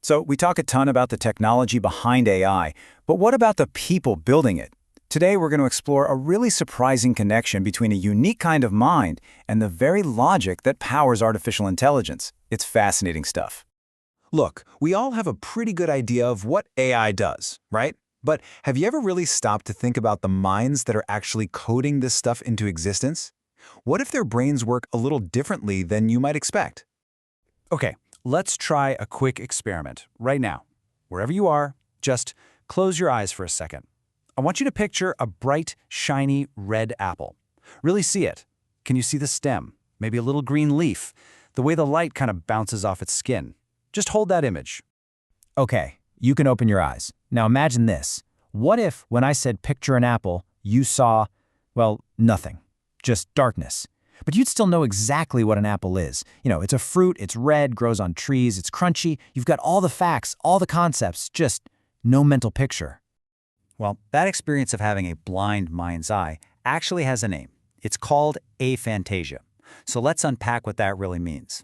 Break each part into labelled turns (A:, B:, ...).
A: So we talk a ton about the technology behind AI, but what about the people building it? Today we're going to explore a really surprising connection between a unique kind of mind and the very logic that powers artificial intelligence. It's fascinating stuff.
B: Look, we all have a pretty good idea of what AI does, right? But have you ever really stopped to think about the minds that are actually coding this stuff into existence? What if their brains work a little differently than you might expect?
C: Okay, let's try a quick experiment right now. Wherever you are, just close your eyes for a second. I want you to picture a bright, shiny red apple. Really see it. Can you see the stem? Maybe a little green leaf? The way the light kind of bounces off its skin. Just hold that image.
D: Okay, you can open your eyes. Now imagine this. What if, when I said picture an apple, you saw, well, nothing. Just darkness. But you'd still know exactly what an apple is. You know, it's a fruit, it's red, grows on trees, it's crunchy. You've got all the facts, all the concepts, just no mental picture.
C: Well, that experience of having a blind mind's eye actually has a name. It's called aphantasia. So let's unpack what that really means.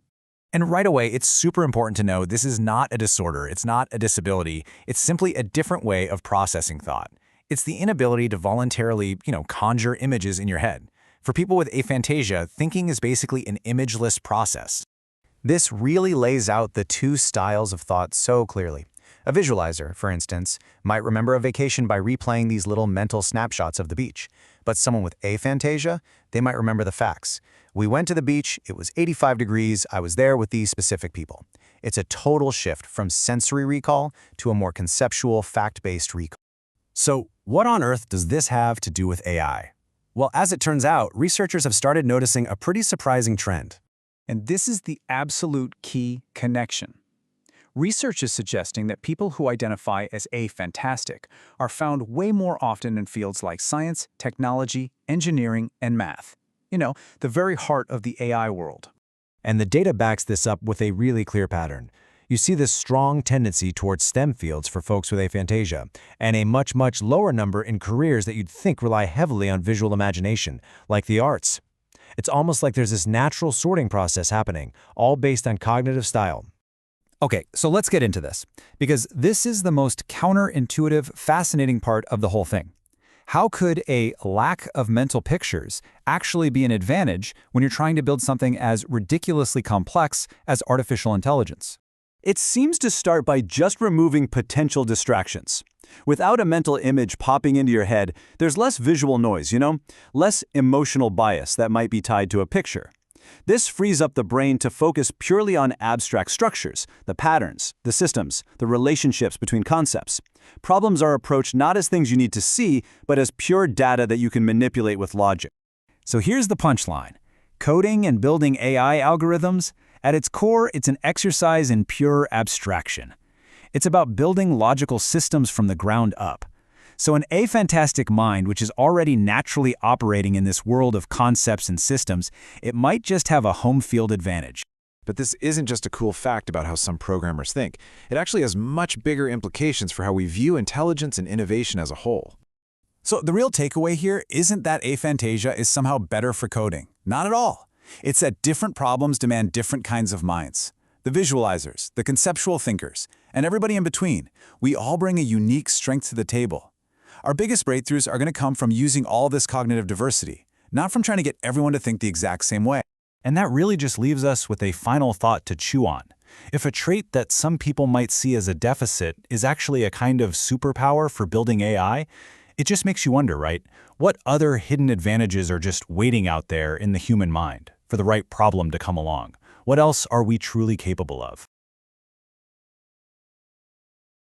B: And right away, it's super important to know this is not a disorder, it's not a disability, it's simply a different way of processing thought. It's the inability to voluntarily, conjure images in your head. For people with aphantasia, thinking is basically an imageless process. This really lays out the two styles of thought so clearly. A visualizer, for instance, might remember a vacation by replaying these little mental snapshots of the beach. But someone with aphantasia, they might remember the facts. We went to the beach, it was 85 degrees, I was there with these specific people. It's a total shift from sensory recall to a more conceptual, fact-based recall.
E: So, what on earth does this have to do with AI? Well, as it turns out, researchers have started noticing a pretty surprising trend.
A: And this is the absolute key connection. Research is suggesting that people who identify as aphantastic are found way more often in fields like science, technology, engineering, and math. The very heart of the AI world.
E: And the data backs this up with a really clear pattern. You see this strong tendency towards STEM fields for folks with aphantasia, and a much, much lower number in careers that you'd think rely heavily on visual imagination, like the arts. It's almost like there's this natural sorting process happening, all based on cognitive style.
A: Okay, so let's get into this, because this is the most counterintuitive, fascinating part of the whole thing. How could a lack of mental pictures actually be an advantage when you're trying to build something as ridiculously complex as artificial intelligence? It seems to start by just removing potential distractions. Without a mental image popping into your head, there's less visual noise, less emotional bias that might be tied to a picture. This frees up the brain to focus purely on abstract structures, the patterns, the systems, the relationships between concepts. Problems are approached not as things you need to see, but as pure data that you can manipulate with logic. So here's the punchline. Coding and building AI algorithms, at its core, it's an exercise in pure abstraction. It's about building logical systems from the ground up. So an aphantastic mind, which is already naturally operating in this world of concepts and systems, it might just have a home field advantage.
F: But this isn't just a cool fact about how some programmers think. It actually has much bigger implications for how we view intelligence and innovation as a whole.
B: So the real takeaway here isn't that aphantasia is somehow better for coding. Not at all. It's that different problems demand different kinds of minds. The visualizers, the conceptual thinkers, and everybody in between, we all bring a unique strength to the table. Our biggest breakthroughs are going to come from using all this cognitive diversity, not from trying to get everyone to think the exact same way.
C: And that really just leaves us with a final thought to chew on. If a trait that some people might see as a deficit is actually a kind of superpower for building AI, it just makes you wonder, right? What other hidden advantages are just waiting out there in the human mind for the right problem to come along? What else are we truly capable of?